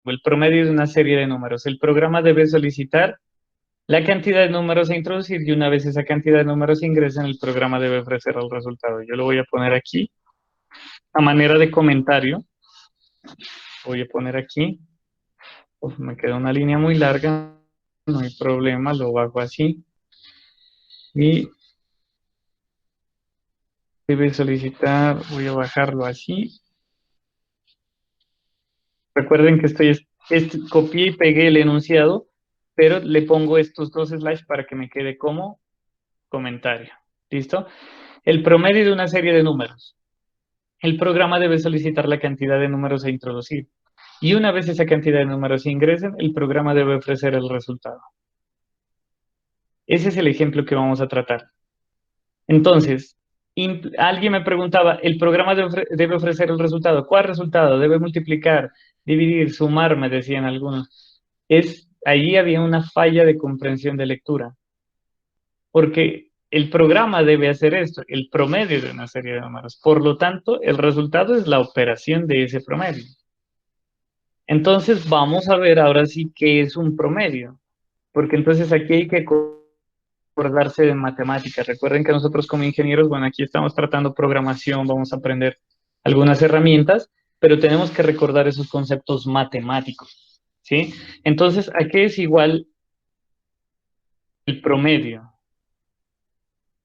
el promedio de una serie de números. El programa debe solicitar la cantidad de números a introducir y una vez esa cantidad de números ingresen, el programa debe ofrecer el resultado. Yo lo voy a poner aquí a manera de comentario. Voy a poner aquí. Uf, me queda una línea muy larga. No hay problema, lo bajo así. Y debe solicitar, voy a bajarlo así. Recuerden que copié y pegué el enunciado, pero le pongo estos dos slides para que me quede como comentario. ¿Listo? El promedio de una serie de números. El programa debe solicitar la cantidad de números a introducir. Y una vez esa cantidad de números ingresen, el programa debe ofrecer el resultado. Ese es el ejemplo que vamos a tratar. Entonces, alguien me preguntaba, ¿el programa debe ofrecer el resultado? ¿Cuál resultado? ¿Debe multiplicar, dividir, sumar? Me decían algunos. Allí había una falla de comprensión de lectura, porque el programa debe hacer esto, el promedio de una serie de números. Por lo tanto, el resultado es la operación de ese promedio. Entonces, vamos a ver ahora sí qué es un promedio, porque entonces aquí hay que acordarse de matemáticas. Recuerden que nosotros como ingenieros, bueno, aquí estamos tratando programación, vamos a aprender algunas herramientas, pero tenemos que recordar esos conceptos matemáticos, ¿sí? Entonces, ¿a qué es igual el promedio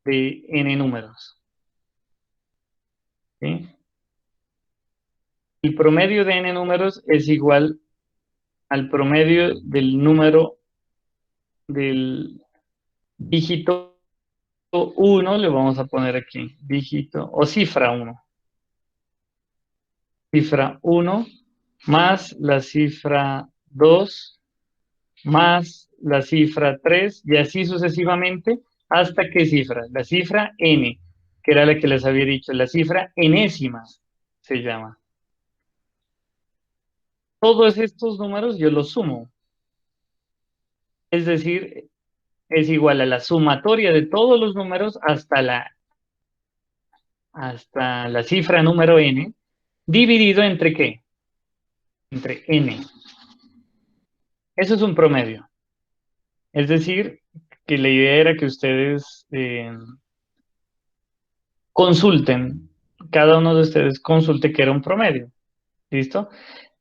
de n números? ¿Sí? El promedio de n números es igual al promedio del número del dígito uno, le vamos a poner aquí, dígito o cifra uno. Cifra uno más la cifra 2 más la cifra 3 y así sucesivamente hasta qué cifra, la cifra n, que era la que les había dicho, la cifra enésima se llama. Todos estos números yo los sumo, es decir, es igual a la sumatoria de todos los números hasta la cifra número n, dividido entre qué, entre n. Eso es un promedio. Es decir, que la idea era que ustedes consulten, cada uno de ustedes consulte que era un promedio. ¿Listo?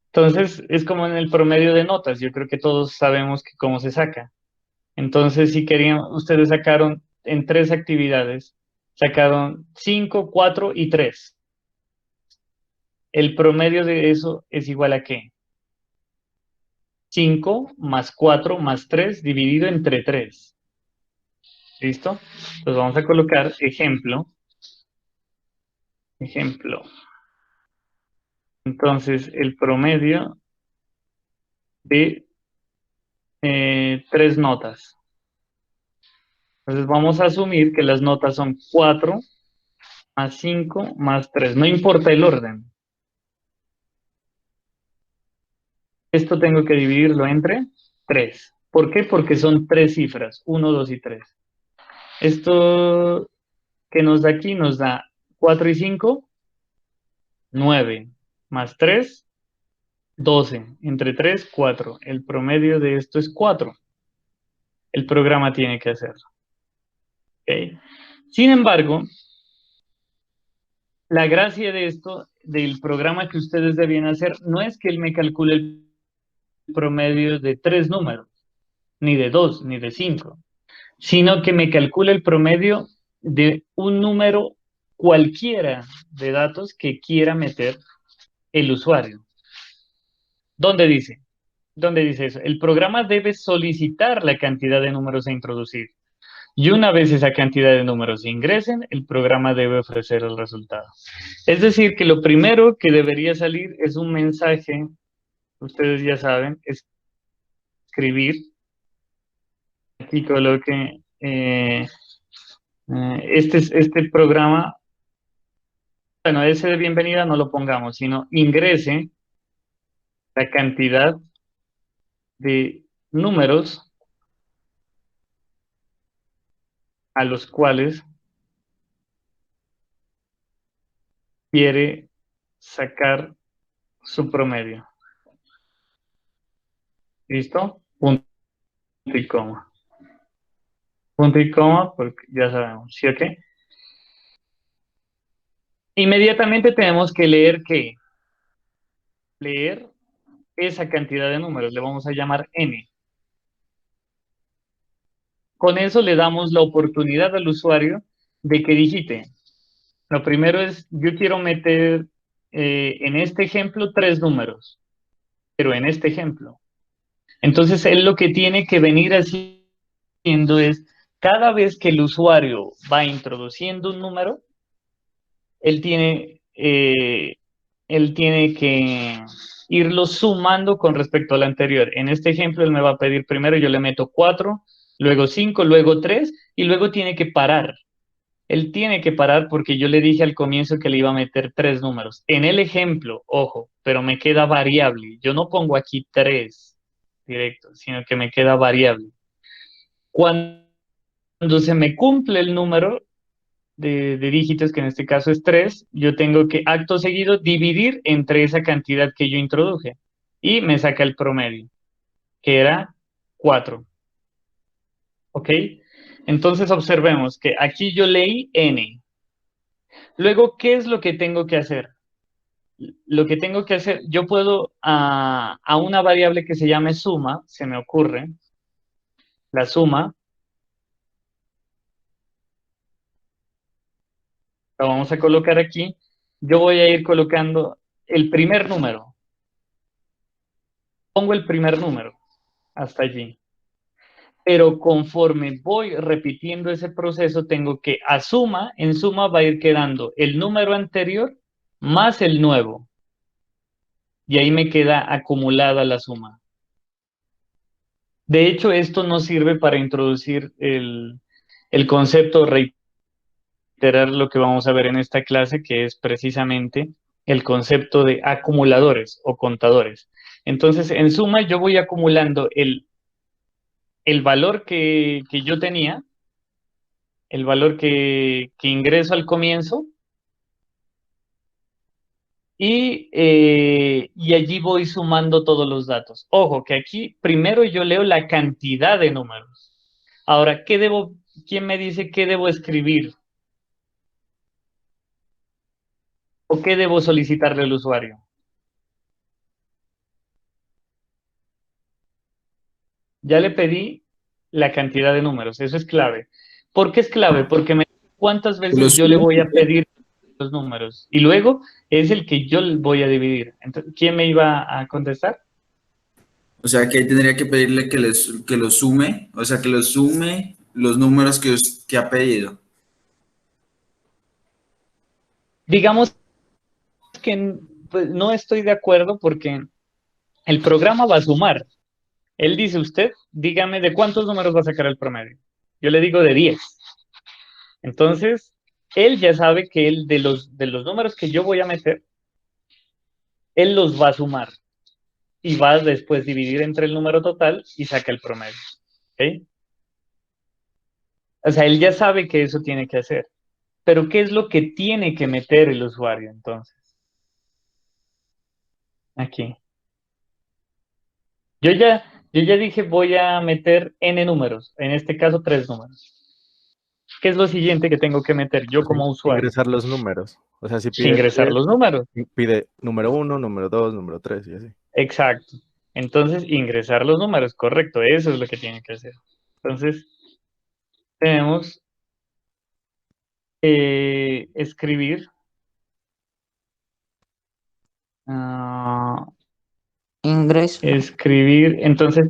Entonces, es como en el promedio de notas. Yo creo que todos sabemos que cómo se saca. Entonces, si querían, ustedes sacaron en tres actividades, sacaron 5, 4 y 3. El promedio de eso es igual a ¿qué? 5 más 4 más 3 dividido entre 3. ¿Listo? Entonces vamos a colocar ejemplo. Ejemplo. Entonces, el promedio de tres notas. Entonces, vamos a asumir que las notas son 4 más 5 más 3. No importa el orden. Esto tengo que dividirlo entre 3. ¿Por qué? Porque son tres cifras, 1, 2 y 3. Esto que nos da aquí nos da 4 y 5, 9, más 3, 12. Entre 3, 4. El promedio de esto es 4. El programa tiene que hacerlo. ¿Okay? Sin embargo, la gracia de esto, del programa que ustedes debían hacer, no es que él me calcule el promedio de tres números, ni de dos, ni de cinco, sino que me calcule el promedio de un número cualquiera de datos que quiera meter el usuario. ¿Dónde dice? ¿Dónde dice eso? El programa debe solicitar la cantidad de números a introducir. Y una vez esa cantidad de números ingresen, el programa debe ofrecer el resultado. Es decir, que lo primero que debería salir es un mensaje, ustedes ya saben, escribir, aquí coloque, este programa, bueno, ese de bienvenida no lo pongamos, sino ingrese la cantidad de números a los cuales quiere sacar su promedio. ¿Listo? Punto y coma. Punto y coma, porque ya sabemos, ¿sí o qué? Inmediatamente tenemos que leer ¿qué? Leer esa cantidad de números, le vamos a llamar n. Con eso le damos la oportunidad al usuario de que digite. Lo primero es, yo quiero meter en este ejemplo 3 números, pero en este ejemplo. Entonces, él lo que tiene que venir haciendo es, cada vez que el usuario va introduciendo un número, él tiene que irlo sumando con respecto al anterior. En este ejemplo, él me va a pedir primero, yo le meto 4, luego 5, luego 3, y luego tiene que parar. Él tiene que parar porque yo le dije al comienzo que le iba a meter 3 números. En el ejemplo, ojo, pero me queda variable. Yo no pongo aquí 3 directo, sino que me queda variable. Cuando se me cumple el número de dígitos, que en este caso es 3, yo tengo que acto seguido dividir entre esa cantidad que yo introduje. Y me saca el promedio, que era 4. ¿Ok? Entonces observemos que aquí yo leí n. Luego, ¿qué es lo que tengo que hacer? Lo que tengo que hacer, yo puedo a una variable que se llame suma, se me ocurre, la suma, la vamos a colocar aquí, yo voy a ir colocando el primer número, pongo el primer número hasta allí, pero conforme voy repitiendo ese proceso, tengo que en suma va a ir quedando el número anterior más el nuevo, y ahí me queda acumulada la suma. De hecho, esto nos sirve para introducir el concepto, reiterar lo que vamos a ver en esta clase, que es precisamente el concepto de acumuladores o contadores. Entonces, en suma, yo voy acumulando el valor que yo tenía, el valor que ingreso al comienzo, y allí voy sumando todos los datos. Ojo, que aquí primero yo leo la cantidad de números. Ahora, ¿quién me dice qué debo escribir? ¿O qué debo solicitarle al usuario? Ya le pedí la cantidad de números, eso es clave. ¿Por qué es clave? Porque me dice cuántas ¿Que lo veces yo le sume? voy a pedir los números y luego es el que yo voy a dividir. Entonces, ¿quién me iba a contestar? O sea, que ahí tendría que pedirle que lo sume, o sea, que lo sume los números que ha pedido. Digamos que pues, no estoy de acuerdo porque el programa va a sumar. Él dice, usted, dígame de cuántos números va a sacar el promedio. Yo le digo de 10. Entonces, él ya sabe que él de los números que yo voy a meter, él los va a sumar y va a después dividir entre el número total y saca el promedio. ¿Ok? O sea, él ya sabe que eso tiene que hacer. Pero ¿qué es lo que tiene que meter el usuario entonces? Aquí. Yo ya dije voy a meter n números, en este caso 3 números. ¿Qué es lo siguiente que tengo que meter yo Pues como usuario? ingresar los números. O sea, si pide Ingresar 10, los números. pide número uno, número 2, número 3 y así. Exacto. Entonces, ingresar los números, correcto, eso es lo que tiene que hacer. Entonces, tenemos escribir. ah, Ingreso Escribir, entonces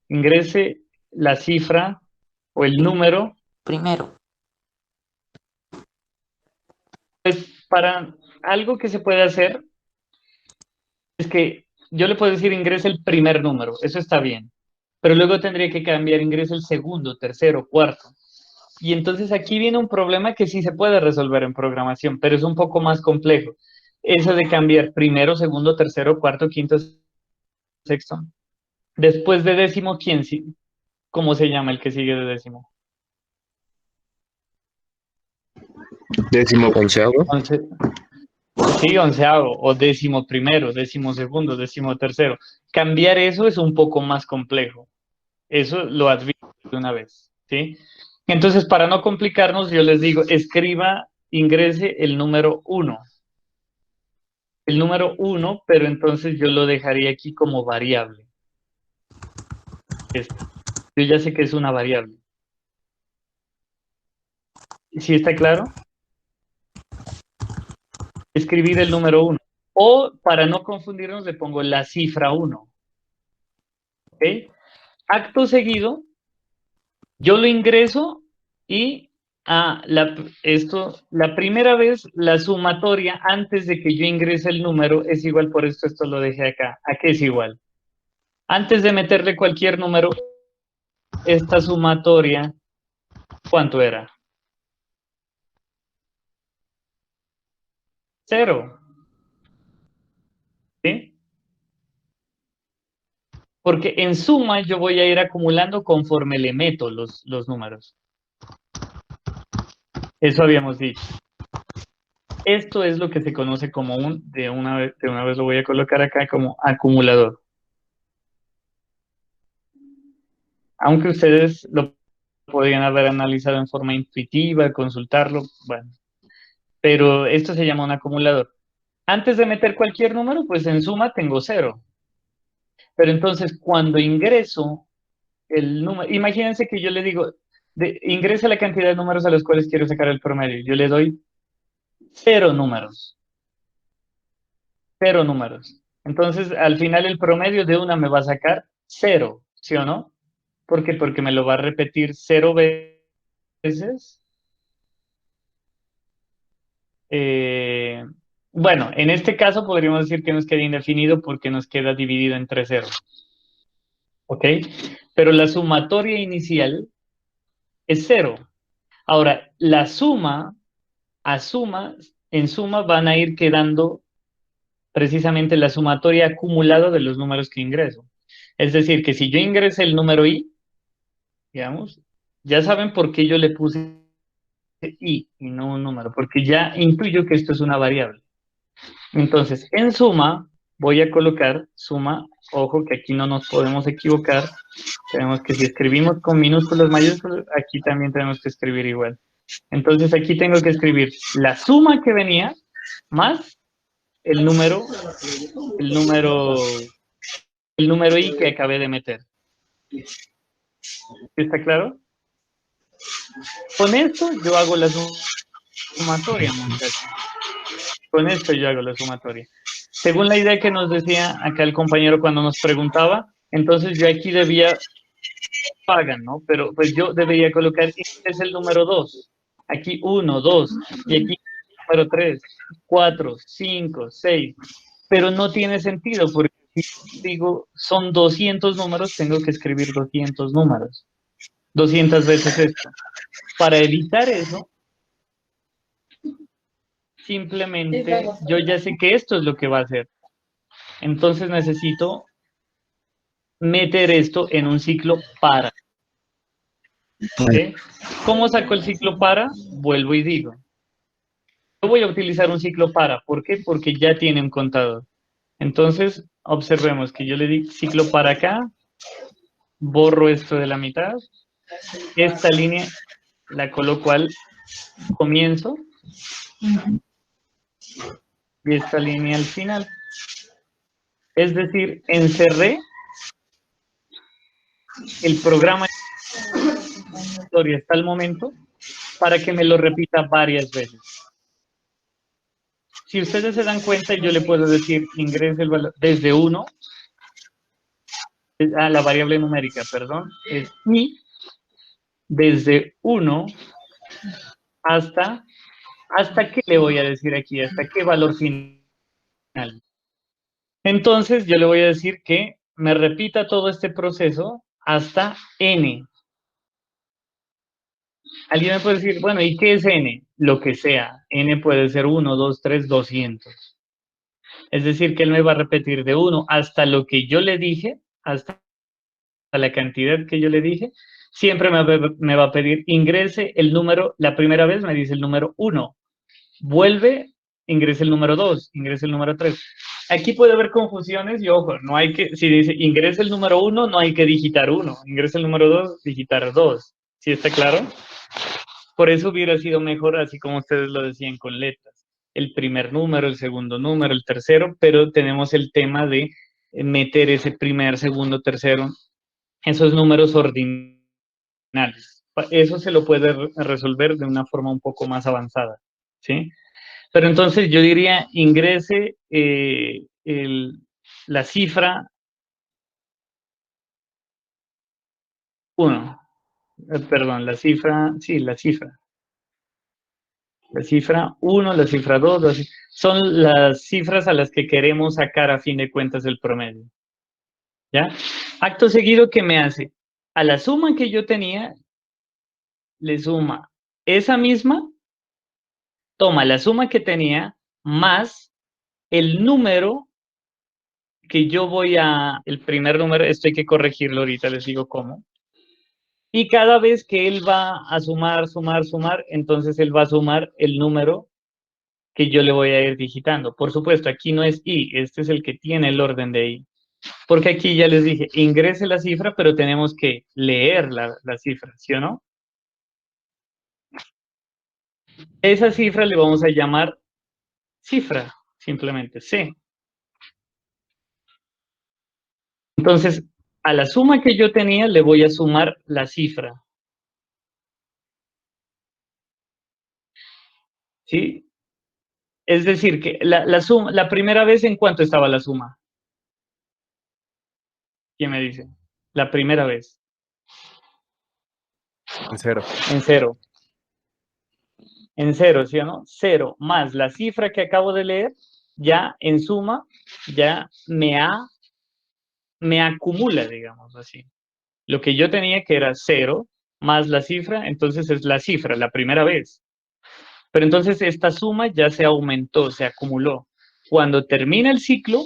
ingrese la cifra o el número. primero. Para algo que se puede hacer es que yo le puedo decir ingrese el primer número, eso está bien, pero luego tendría que cambiar ingrese el segundo, tercero, cuarto. Y entonces aquí viene un problema que sí se puede resolver en programación, pero es un poco más complejo. Eso de cambiar primero, segundo, tercero, cuarto, quinto, sexto. Después de décimo, ¿cómo se llama el que sigue de décimo? Décimo onceavo. Once. Sí, onceavo, o décimo primero, décimo segundo, décimo tercero. Cambiar eso es un poco más complejo. Eso lo advierto de una vez, ¿sí? Entonces, para no complicarnos, yo les digo, escriba, ingrese el número 1. El número 1, pero entonces yo lo dejaría aquí como variable. Esto. Yo ya sé que es una variable. ¿Sí está claro? Escribir el número 1. O, para no confundirnos, le pongo la cifra 1. ¿Ok? Acto seguido, yo lo ingreso y la primera vez la sumatoria antes de que yo ingrese el número es igual, por esto lo dejé acá. ¿A qué es igual? Antes de meterle cualquier número, esta sumatoria, ¿cuánto era? 0. ¿Sí? Porque en suma yo voy a ir acumulando conforme le meto los números. Eso habíamos dicho. Esto es lo que se conoce como de una vez lo voy a colocar acá como acumulador. Aunque ustedes lo podrían haber analizado en forma intuitiva, consultarlo, bueno. Pero esto se llama un acumulador. Antes de meter cualquier número, pues en suma tengo 0. Pero entonces cuando ingreso el número, imagínense que yo le digo, ingrese la cantidad de números a los cuales quiero sacar el promedio. Yo le doy 0 números. 0 números. Entonces, al final el promedio de una me va a sacar 0, ¿sí o no? ¿Por qué? Porque me lo va a repetir 0 veces. Bueno, en este caso podríamos decir que nos queda indefinido porque nos queda dividido entre 0. ¿Ok? Pero la sumatoria inicial es 0. Ahora, la suma, en suma van a ir quedando precisamente la sumatoria acumulada de los números que ingreso. Es decir, que si yo ingresé el número i, digamos, ya saben por qué yo le puse i y no un número, porque ya intuyo que esto es una variable. Entonces, en suma, voy a colocar suma, ojo que aquí no nos podemos equivocar, tenemos que si escribimos con minúsculas, mayúsculas, aquí también tenemos que escribir igual. Entonces aquí tengo que escribir la suma que venía más el número i que acabé de meter. ¿Está claro? Con esto yo hago la sumatoria, muchachos. Con esto yo hago la sumatoria. Según la idea que nos decía acá el compañero cuando nos preguntaba, entonces yo aquí debía, pagan, ¿no? Pero pues yo debería colocar, este es el número 2. Aquí 1, 2, y aquí número 3, 4, 5, 6. Pero no tiene sentido, porque si digo son 200 números, tengo que escribir 200 números. 200 veces esto. Para evitar eso, simplemente yo ya sé que esto es lo que va a hacer. Entonces necesito meter esto en un ciclo para. ¿Sí? ¿Cómo saco el ciclo para? Vuelvo y digo. Yo voy a utilizar un ciclo para. ¿Por qué? Porque ya tiene un contador. Entonces, observemos que yo le di ciclo para acá, borro esto de la mitad, esta línea la coloco al comienzo y esta línea al final. Es decir, encerré el programa hasta el momento para que me lo repita varias veces. Si ustedes se dan cuenta, yo le puedo decir ingrese el valor desde 1 a la variable numérica, perdón, es i desde 1 hasta qué le voy a decir aquí, hasta qué valor final. Entonces yo le voy a decir que me repita todo este proceso hasta n. Alguien me puede decir, bueno, ¿y qué es n? Lo que sea. N puede ser 1, 2, 3, 200. Es decir, que él me va a repetir de 1 hasta lo que yo le dije, hasta la cantidad que yo le dije. Siempre me va a pedir ingrese el número, la primera vez me dice el número 1. Vuelve ingrese el número 2, ingrese el número 3. Aquí puede haber confusiones y ojo, no hay que, si dice ingrese el número 1, no hay que digitar 1, ingrese el número 2, digitar 2. ¿Sí está claro? Por eso hubiera sido mejor, así como ustedes lo decían, con letras. El primer número, el segundo número, el tercero, pero tenemos el tema de meter ese primer, segundo, tercero, esos números ordinales. Eso se lo puede resolver de una forma un poco más avanzada, ¿sí? Pero entonces yo diría, ingrese la cifra 1. Perdón, la cifra, sí, la cifra. La cifra 1, la cifra 2, son las cifras a las que queremos sacar a fin de cuentas el promedio. ¿Ya? Acto seguido, ¿qué me hace? A la suma que yo tenía, le suma esa misma, toma la suma que tenía más el número que yo voy a, el primer número, esto hay que corregirlo ahorita, les digo cómo. Y cada vez que él va a sumar, entonces él va a sumar el número que yo le voy a ir digitando. Por supuesto, aquí no es i, este es el que tiene el orden de i. Porque aquí ya les dije, ingrese la cifra, pero tenemos que leer la cifra, ¿sí o no? Esa cifra le vamos a llamar cifra, simplemente C. Entonces, a la suma que yo tenía le voy a sumar la cifra. ¿Sí? Es decir, que la primera vez, ¿en cuánto estaba la suma? ¿Quién me dice? La primera vez. En 0. En 0. En 0, ¿sí o no? 0 más la cifra que acabo de leer, ya en suma, ya me acumula, digamos así. Lo que yo tenía que era 0 más la cifra, entonces es la cifra, la primera vez. Pero entonces esta suma ya se aumentó, se acumuló. Cuando termina el ciclo,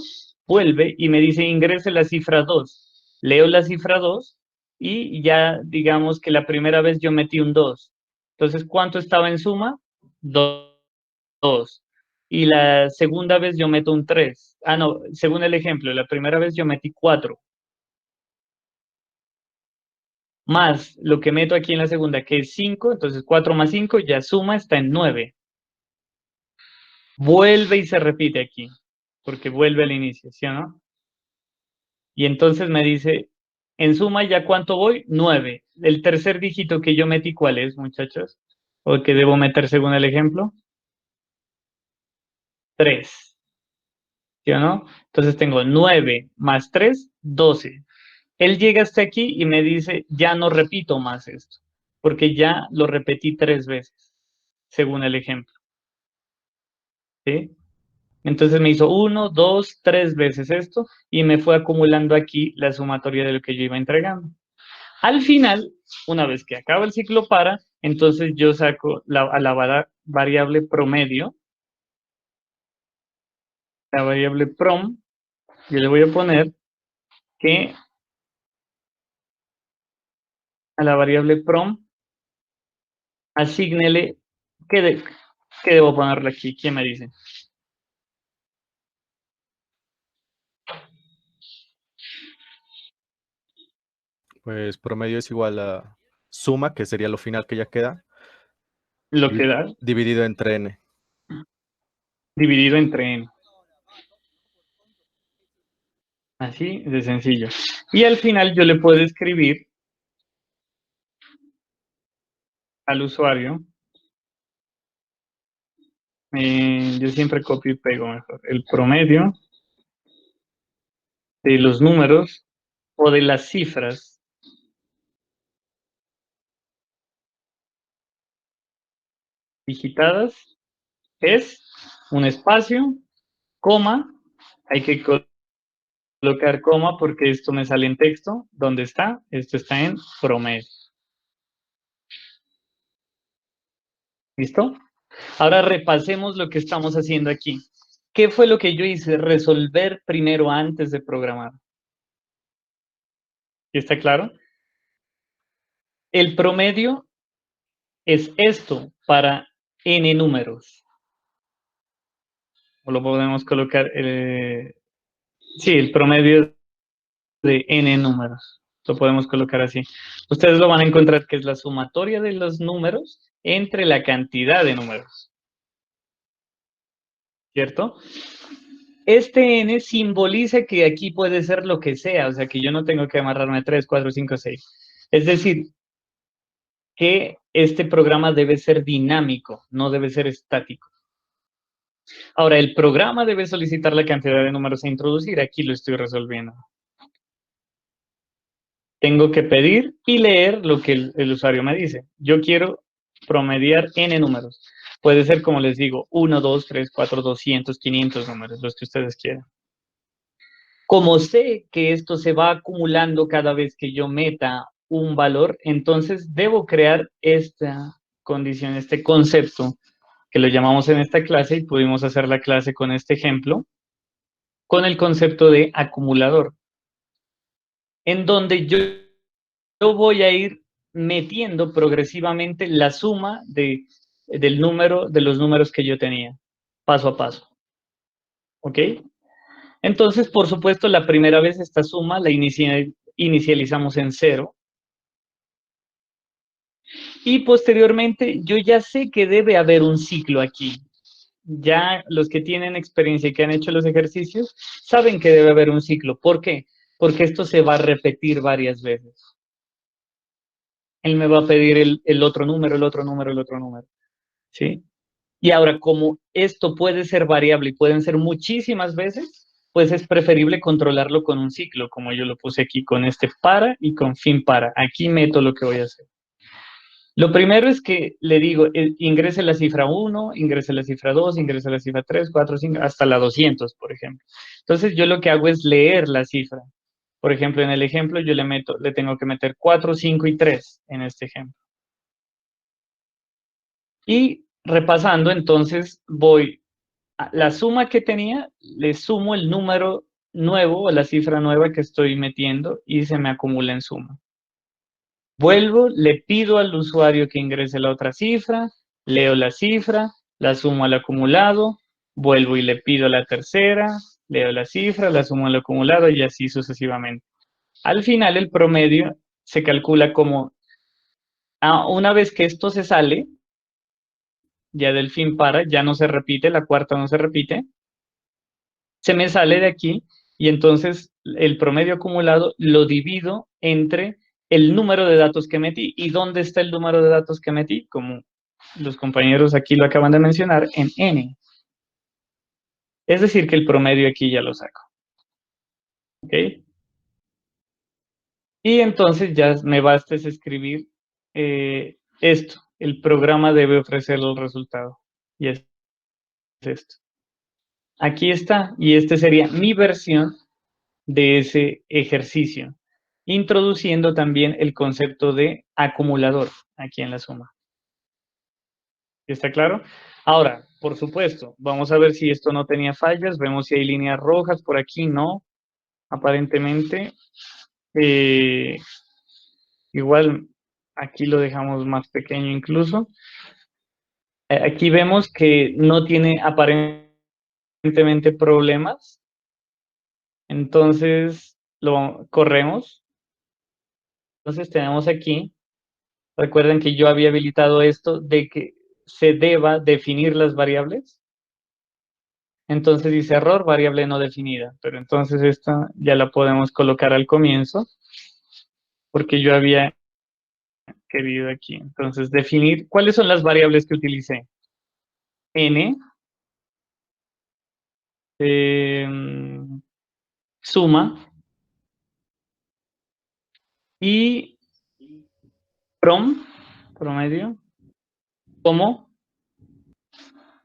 vuelve y me dice ingrese la cifra 2. Leo la cifra 2 y ya digamos que la primera vez yo metí un 2. Entonces, ¿cuánto estaba en suma? 2. Y la segunda vez yo meto un 3. Ah, no, según el ejemplo, la primera vez yo metí 4. Más lo que meto aquí en la segunda, que es 5, entonces 4 más 5 ya suma, está en 9. Vuelve y se repite aquí, porque vuelve al inicio, ¿sí o no? Y entonces me dice, en suma, ¿ya cuánto voy? 9. El tercer dígito que yo metí, ¿cuál es, muchachos? ¿O que debo meter según el ejemplo? 3. ¿Sí o no? Entonces tengo 9 más 3, 12. Él llega hasta aquí y me dice, ya no repito más esto, porque ya lo repetí 3 veces, según el ejemplo. ¿Sí? Entonces me hizo 1, 2, 3 veces esto y me fue acumulando aquí la sumatoria de lo que yo iba entregando. Al final, una vez que acaba el ciclo para, entonces yo saco a la variable promedio, la variable prom, yo le voy a poner que a la variable prom asígnele, ¿qué debo ponerle aquí? ¿Quién me dice? Pues promedio es igual a suma, que sería lo final que ya queda, Lo que da dividido entre n. dividido entre n. Así de sencillo. Y al final yo le puedo escribir al usuario, yo siempre copio y pego mejor, el promedio de los números o de las cifras digitadas es un espacio, coma, hay que colocar coma porque esto me sale en texto. ¿Dónde está? Esto está en promedio. ¿Listo? Ahora repasemos lo que estamos haciendo aquí. ¿Qué fue lo que yo hice? Resolver primero antes de programar. ¿Está claro? El promedio es esto para n números. O lo podemos colocar, sí, el promedio de n números. Lo podemos colocar así. Ustedes lo van a encontrar que es la sumatoria de los números entre la cantidad de números. ¿Cierto? Este n simboliza que aquí puede ser lo que sea, o sea que yo no tengo que amarrarme 3, 4, 5, 6. Es decir, que este programa debe ser dinámico, no debe ser estático. Ahora, el programa debe solicitar la cantidad de números a introducir. Aquí lo estoy resolviendo. Tengo que pedir y leer lo que el usuario me dice. Yo quiero promediar n números. Puede ser, como les digo, 1, 2, 3, 4, 200, 500 números, los que ustedes quieran. Como sé que esto se va acumulando cada vez que yo meta un valor, entonces debo crear esta condición, este concepto, que lo llamamos en esta clase, y pudimos hacer la clase con este ejemplo, con el concepto de acumulador, en donde yo voy a ir metiendo progresivamente la suma del número, de los números que yo tenía, paso a paso. ¿Ok? Entonces, por supuesto, la primera vez esta suma la inicializamos en 0. Y posteriormente, yo ya sé que debe haber un ciclo aquí. Ya los que tienen experiencia y que han hecho los ejercicios saben que debe haber un ciclo. ¿Por qué? Porque esto se va a repetir varias veces. Él me va a pedir el otro número, el otro número, el otro número. ¿Sí? Y ahora, como esto puede ser variable y pueden ser muchísimas veces, pues es preferible controlarlo con un ciclo, como yo lo puse aquí, con este para y con fin para. Aquí meto lo que voy a hacer. Lo primero es que le digo, ingrese la cifra 1, ingrese la cifra 2, ingrese la cifra 3, 4, 5, hasta la 200, por ejemplo. Entonces yo lo que hago es leer la cifra. Por ejemplo, en el ejemplo yo le tengo que meter 4, 5 y 3 en este ejemplo. Y repasando, entonces voy a la suma que tenía, le sumo el número nuevo o la cifra nueva que estoy metiendo y se me acumula en suma. Vuelvo, le pido al usuario que ingrese la otra cifra, leo la cifra, la sumo al acumulado, vuelvo y le pido la tercera, leo la cifra, la sumo al acumulado y así sucesivamente. Al final el promedio se calcula como, una vez que esto se sale, ya del fin para, ya no se repite, la cuarta no se repite, se me sale de aquí y entonces el promedio acumulado lo divido entre el número de datos que metí. ¿Y dónde está el número de datos que metí? Como los compañeros aquí lo acaban de mencionar, en n. Es decir, que el promedio aquí ya lo saco. ¿Ok? Y entonces ya me basta es escribir esto. El programa debe ofrecer el resultado. Y es esto. Aquí está. Y este sería mi versión de ese ejercicio, introduciendo también el concepto de acumulador aquí en la suma. ¿Está claro? Ahora, por supuesto, vamos a ver si esto no tenía fallas, vemos si hay líneas rojas por aquí, no, aparentemente. Igual, aquí lo dejamos más pequeño incluso. Aquí vemos que no tiene aparentemente problemas, entonces lo corremos. Entonces tenemos aquí, recuerden que yo había habilitado esto de que se deba definir las variables. Entonces dice error, variable no definida. Pero entonces esta ya la podemos colocar al comienzo, porque yo había querido aquí. Entonces definir, ¿cuáles son las variables que utilicé? N, suma, y promedio, como,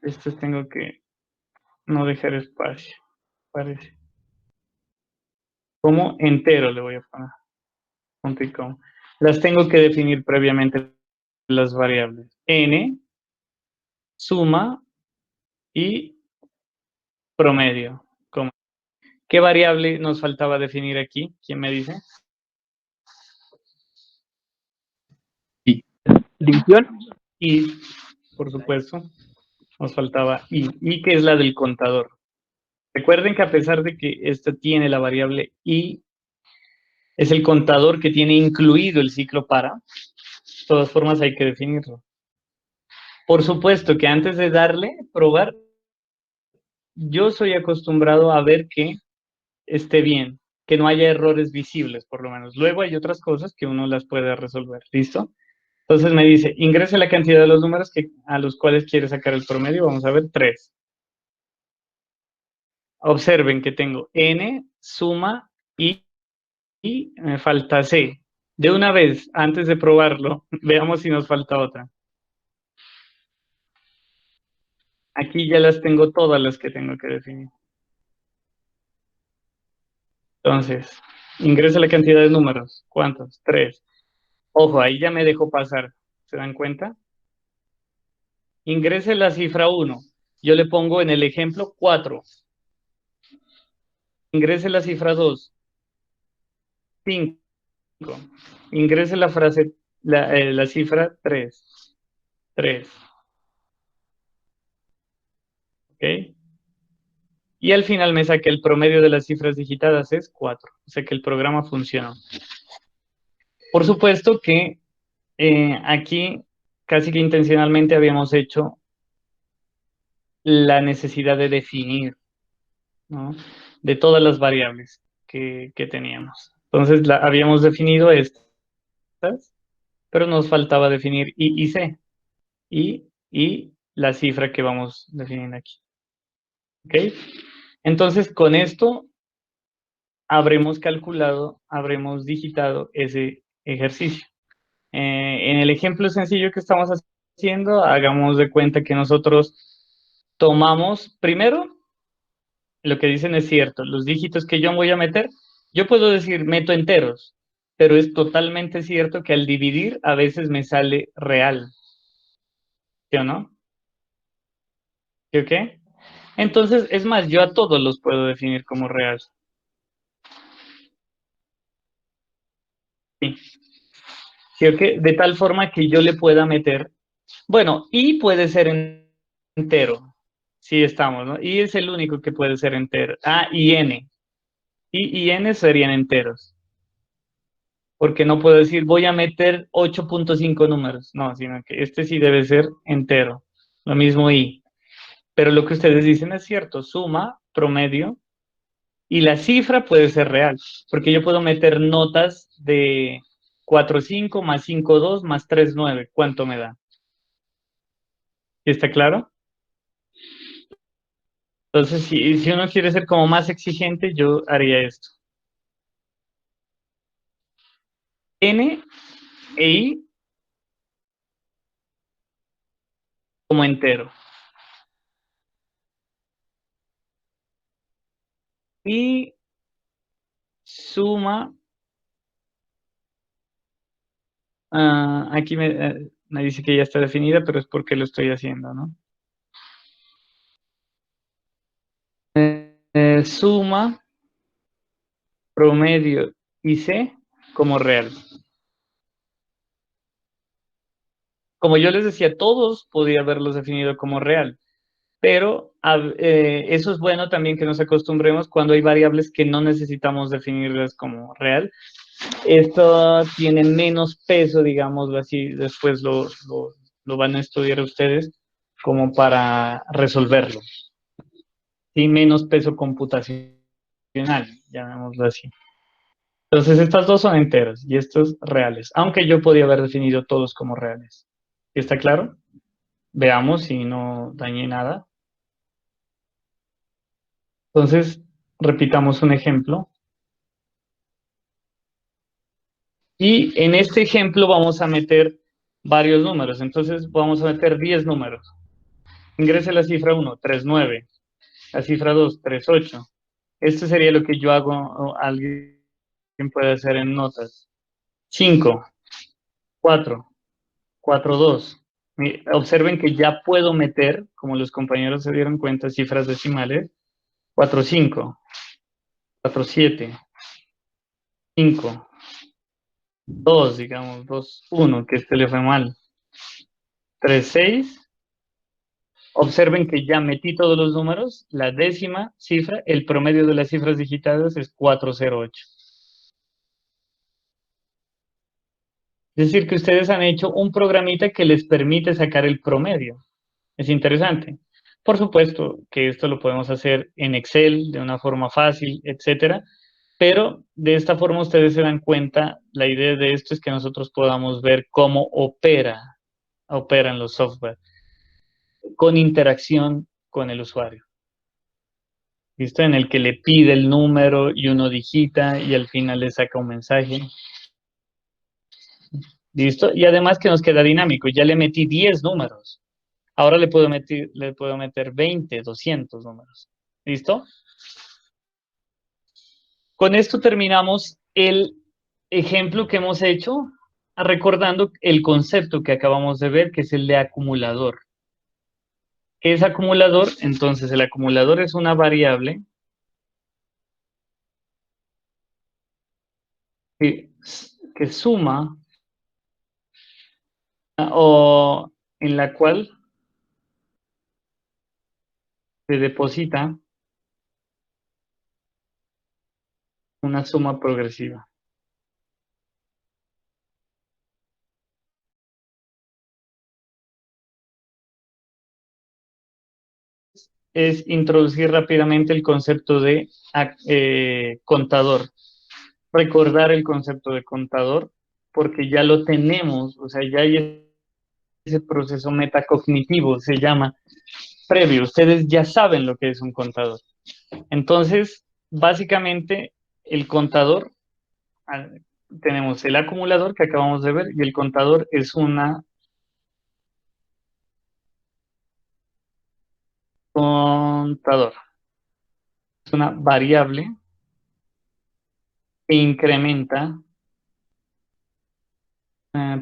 estos tengo que no dejar espacio, parece. Como entero le voy a poner, punto y coma. Las tengo que definir previamente las variables. N, suma y promedio. ¿Qué variable nos faltaba definir aquí? ¿Quién me dice? División. Y, por supuesto. Nos faltaba I que es la del contador. Recuerden que a pesar de que esta tiene la variable I, es el contador que tiene incluido el ciclo para. De todas formas hay que definirlo. Por supuesto que antes de darle, probar, yo soy acostumbrado a ver que esté bien, que no haya errores visibles, por lo menos. Luego hay otras cosas que uno las puede resolver. ¿Listo? Entonces me dice, ingrese la cantidad de los números a los cuales quiere sacar el promedio. Vamos a ver, 3. Observen que tengo N, suma, y me falta C. De una vez, antes de probarlo, veamos si nos falta otra. Aquí ya las tengo todas las que tengo que definir. Entonces, ingresa la cantidad de números. ¿Cuántos? 3. Ojo, ahí ya me dejó pasar. ¿Se dan cuenta? Ingrese la cifra 1. Yo le pongo en el ejemplo 4. Ingrese la cifra 2. 5. Ingrese la cifra 3. 3. ¿Ok? Y al final me saqué el promedio de las cifras digitadas es 4. O sea que el programa funcionó. Por supuesto que aquí casi que intencionalmente habíamos hecho la necesidad de definir, ¿no? De todas las variables que teníamos. Entonces habíamos definido estas, pero nos faltaba definir I y C. Y la cifra que vamos definiendo aquí. ¿Ok? Entonces, con esto habremos digitado ese ejercicio. En el ejemplo sencillo que estamos haciendo, hagamos de cuenta que nosotros tomamos, primero, lo que dicen es cierto, los dígitos que yo voy a meter, yo puedo decir meto enteros, pero es totalmente cierto que al dividir a veces me sale real. ¿Sí o no? ¿Sí o qué? Entonces, es más, yo a todos los puedo definir como real. Sí. ¿Sí o qué? De tal forma que yo le pueda meter, bueno, y puede ser entero. Sí estamos, ¿no? Y es el único que puede ser entero. Ah, y n. Y n serían enteros. Porque no puedo decir voy a meter 8.5 números. No, sino que este sí debe ser entero. Lo mismo y. Pero lo que ustedes dicen es cierto. Suma, promedio. Y la cifra puede ser real. Porque yo puedo meter notas de 4,5 más 5,2 más 3,9. ¿Cuánto me da? ¿Está claro? Entonces, si uno quiere ser como más exigente, yo haría esto. N e I como entero. Y suma, aquí me dice que ya está definida, pero es porque lo estoy haciendo, ¿no? Suma, promedio y C como real. Como yo les decía, todos podía haberlos definido como real, pero eso es bueno también que nos acostumbremos cuando hay variables que no necesitamos definirlas como real. Esto tiene menos peso, digámoslo así, después lo van a estudiar ustedes como para resolverlo. Y menos peso computacional, llamémoslo así. Entonces estas dos son enteros y estos reales, aunque yo podía haber definido todos como reales. ¿Está claro? Veamos si no dañé nada. Entonces, repitamos un ejemplo. Y en este ejemplo vamos a meter varios números. Entonces vamos a meter 10 números. Ingrese la cifra 1, 3,9. La cifra 2, 3,8. Esto sería lo que yo hago, o alguien puede hacer en notas. 5, 4, 4,2. Observen que ya puedo meter, como los compañeros se dieron cuenta, cifras decimales. 4,5, 4,7, 5, 2, digamos, 2, 1, que este le fue mal. 3,6 Observen que ya metí todos los números, la décima cifra, el promedio de las cifras digitadas es 408. Es decir, que ustedes han hecho un programita que les permite sacar el promedio. Es interesante. Por supuesto que esto lo podemos hacer en Excel de una forma fácil, etcétera, pero de esta forma ustedes se dan cuenta, la idea de esto es que nosotros podamos ver cómo operan los software con interacción con el usuario. ¿Listo? En el que le pide el número y uno digita y al final le saca un mensaje. ¿Listo? Y además que nos queda dinámico. Ya le metí 10 números. Ahora le puedo meter 20, 200 números. ¿Listo? Con esto terminamos el ejemplo que hemos hecho, recordando el concepto que acabamos de ver, que es el de acumulador. ¿Qué es acumulador? Entonces, el acumulador es una variable que suma o en la cual se deposita una suma progresiva. Es introducir rápidamente el concepto de contador. Recordar el concepto de contador, porque ya lo tenemos, o sea, ya hay ese proceso metacognitivo, se llama previo. Ustedes ya saben lo que es un contador. Entonces, básicamente, el contador, tenemos el acumulador que acabamos de ver, y el contador es una es una variable que incrementa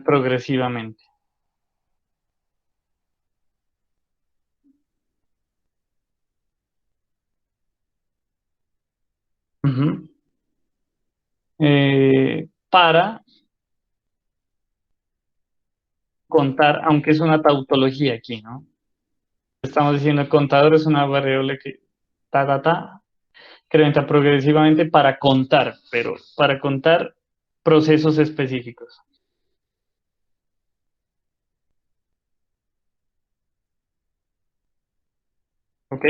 progresivamente. Para contar, aunque es una tautología aquí, ¿no? Estamos diciendo el contador es una variable que incrementa progresivamente para contar, pero para contar procesos específicos. ¿Ok?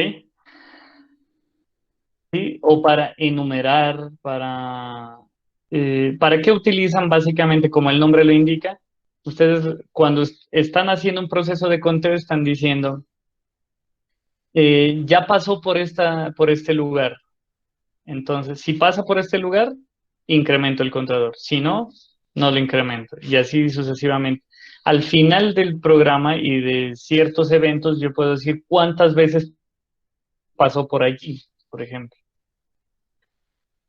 ¿Sí? O para enumerar, ¿para qué utilizan básicamente, como el nombre lo indica? Ustedes cuando están haciendo un proceso de conteo están diciendo, ya pasó por este lugar. Entonces, si pasa por este lugar, incremento el contador. Si no, no lo incremento. Y así sucesivamente. Al final del programa y de ciertos eventos, yo puedo decir cuántas veces pasó por allí, por ejemplo.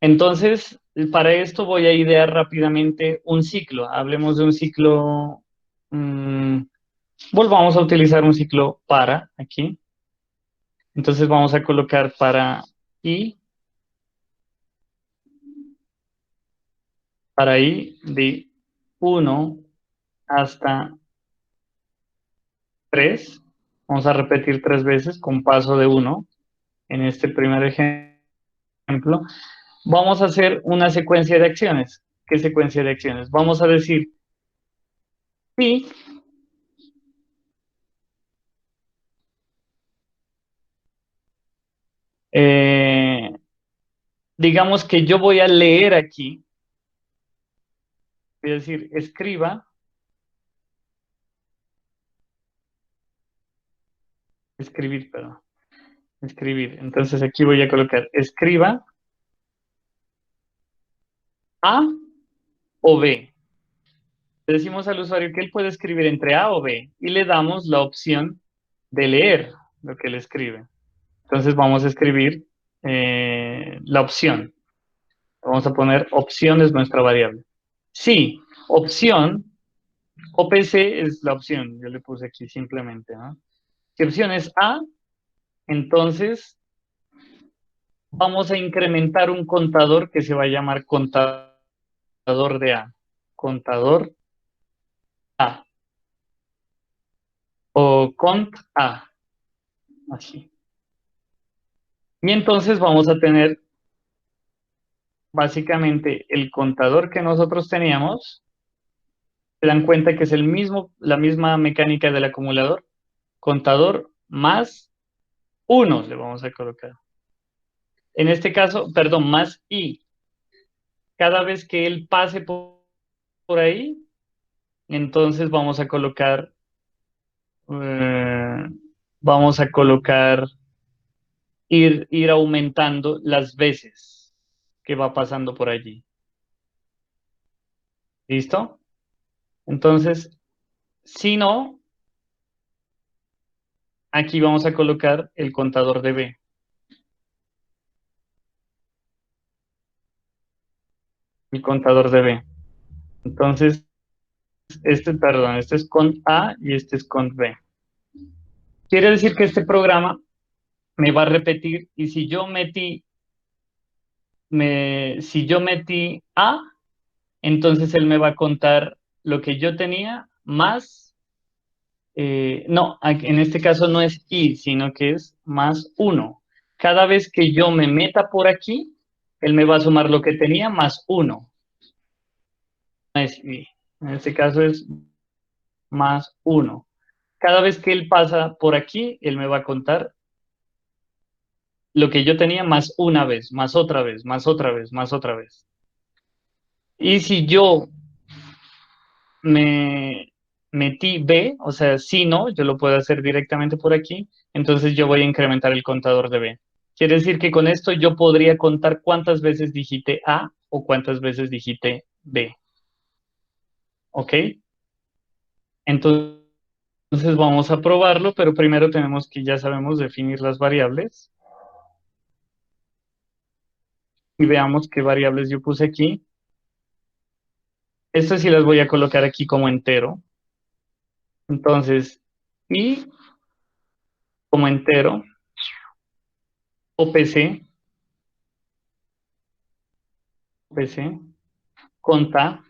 Entonces, para esto voy a idear rápidamente un ciclo. Hablemos de un ciclo. Volvamos a utilizar un ciclo para aquí. Entonces vamos a colocar para i de 1 hasta 3. Vamos a repetir 3 veces con paso de 1 en este primer ejemplo. Vamos a hacer una secuencia de acciones. ¿Qué secuencia de acciones? Vamos a decir si digamos que yo voy a leer aquí, voy a decir escribir. Entonces aquí voy a colocar escriba A o B. Le decimos al usuario que él puede escribir entre A o B y le damos la opción de leer lo que él escribe. Entonces vamos a escribir la opción. Vamos a poner opción es nuestra variable. Sí, opción, OPC es la opción. Yo le puse aquí simplemente, ¿no? Si opción es A, entonces vamos a incrementar un contador que se va a llamar contador de A. Contador A. O cont A. Así. Y entonces vamos a tener básicamente el contador que nosotros teníamos. Se dan cuenta que es la misma mecánica del acumulador. Contador más 1 le vamos a colocar. En este caso, perdón, más i. Cada vez que él pase por ahí, entonces vamos a colocar ir aumentando las veces que va pasando por allí. ¿Listo? Entonces, si no, aquí vamos a colocar el contador de B. El contador de B. Entonces, este es cont A y este es cont B. Quiere decir que este programa me va a repetir, y si yo metí A, entonces él me va a contar lo que yo tenía más, no, en este caso no es I, sino que es más 1. Cada vez que yo me meta por aquí, él me va a sumar lo que tenía más 1. No es I. En este caso es más 1. Cada vez que él pasa por aquí, él me va a contar lo que yo tenía más una vez, más otra vez, más otra vez, más otra vez. Y si yo me metí B, o sea, si no, yo lo puedo hacer directamente por aquí, entonces yo voy a incrementar el contador de B. Quiere decir que con esto yo podría contar cuántas veces digité A o cuántas veces digité B. ¿Ok? Entonces vamos a probarlo, pero primero tenemos que, ya sabemos, definir las variables. Y veamos qué variables yo puse aquí. Estas sí las voy a colocar aquí como entero. Entonces, y como entero, OPC, cont A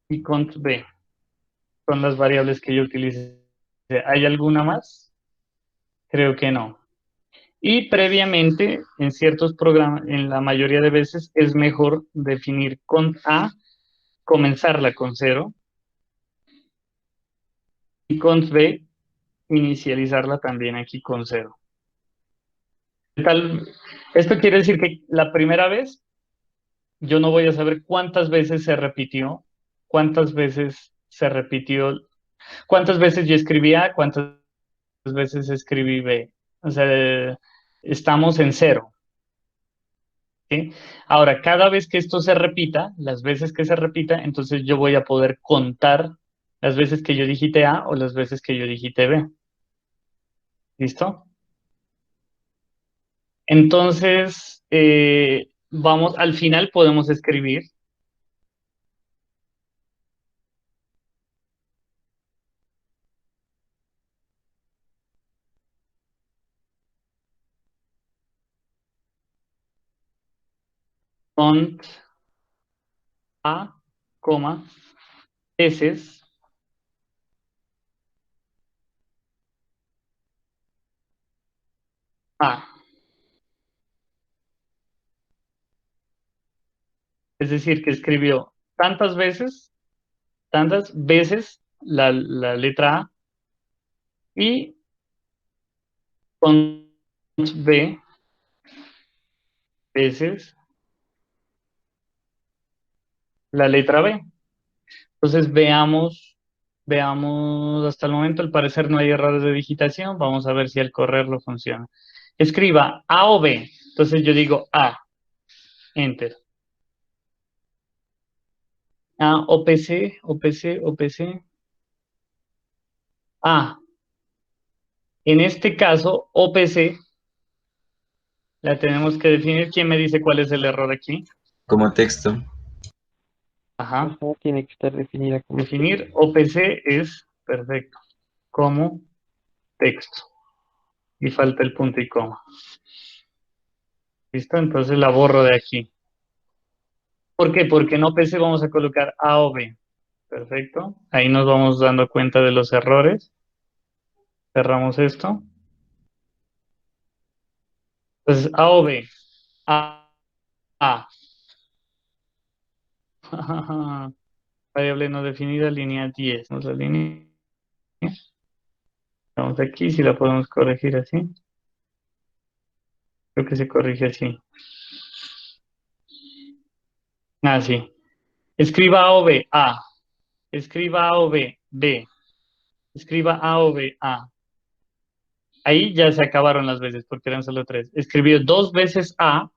y cont B. Son las variables que yo utilicé. ¿Hay alguna más? Creo que no. Y previamente, en ciertos programas, en la mayoría de veces, es mejor definir cont A, comenzarla con 0, y cont B, inicializarla también aquí con 0. Esto quiere decir que la primera vez yo no voy a saber cuántas veces se repitió, cuántas veces yo escribí A, cuántas veces escribí B. O sea, estamos en 0. ¿Sí? Ahora, cada vez que esto se repita, las veces que se repita, entonces yo voy a poder contar las veces que yo digite A o las veces que yo digite B. ¿Listo? Entonces, al final podemos escribir cont A, veces A. Es decir, que escribió tantas veces la letra A y cont B veces la letra B. Entonces veamos hasta el momento, al parecer no hay errores de digitación, vamos a ver si al correrlo funciona. Escriba A o B, entonces yo digo A, Enter. A, OPC, OPC, OPC. A. En este caso, OPC, la tenemos que definir. ¿Quién me dice cuál es el error aquí? Como texto. Ajá. Tiene que estar definida como Definir OPC es perfecto, como texto. Y falta el punto y coma. ¿Listo? Entonces la borro de aquí. ¿Por qué? Porque en OPC vamos a colocar A o B. Perfecto. Ahí nos vamos dando cuenta de los errores. Cerramos esto. Entonces, A o B. A. A. Variable no definida, línea 10. Vamos a la línea. Vamos aquí, si la podemos corregir así. Creo que se corrige así. Ah, sí. Escriba A o B. A. Escriba A o B. B. Escriba A o B. A. Ahí ya se acabaron las veces porque eran solo 3. Escribió 2 veces A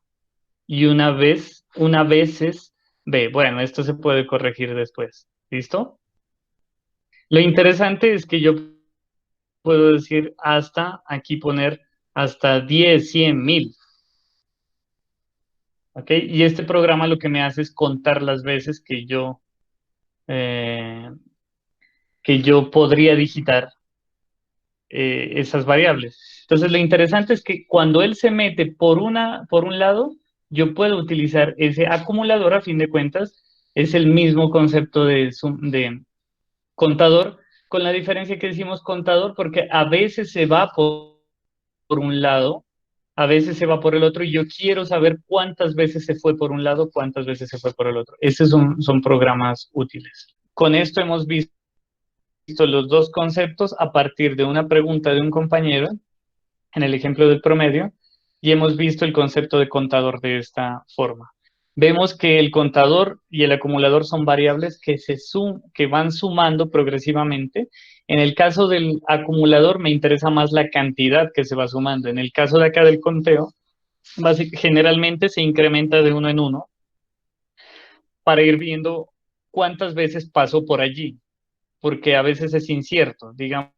y una veces B. Bueno, esto se puede corregir después. ¿Listo? Lo interesante es que yo puedo decir hasta, aquí poner hasta 10, 100, 1000. ¿Ok? Y este programa lo que me hace es contar las veces eh, que yo podría digitar esas variables. Entonces, lo interesante es que cuando él se mete por un lado, yo puedo utilizar ese acumulador, a fin de cuentas, es el mismo concepto de contador, con la diferencia que decimos contador, porque a veces se va por un lado, a veces se va por el otro, y yo quiero saber cuántas veces se fue por un lado, cuántas veces se fue por el otro. Estos son programas útiles. Con esto hemos visto los dos conceptos a partir de una pregunta de un compañero, en el ejemplo del promedio, y hemos visto el concepto de contador de esta forma. Vemos que el contador y el acumulador son variables que van sumando progresivamente. En el caso del acumulador me interesa más la cantidad que se va sumando. En el caso de acá del conteo, generalmente se incrementa de uno en uno para ir viendo cuántas veces pasó por allí, porque a veces es incierto. Digamos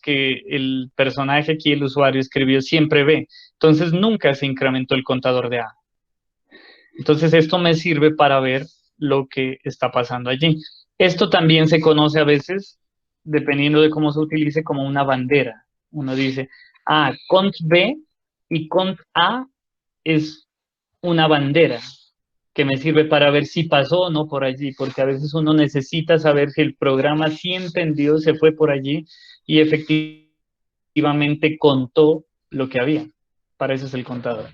que el personaje aquí, el usuario, escribió siempre B, entonces nunca se incrementó el contador de A. Entonces esto me sirve para ver lo que está pasando allí. Esto también se conoce a veces, dependiendo de cómo se utilice, como una bandera. Uno dice, cont B y cont A es una bandera que me sirve para ver si pasó o no por allí, porque a veces uno necesita saber si el programa sí entendió, se fue por allí y efectivamente contó lo que había. Para eso es el contador.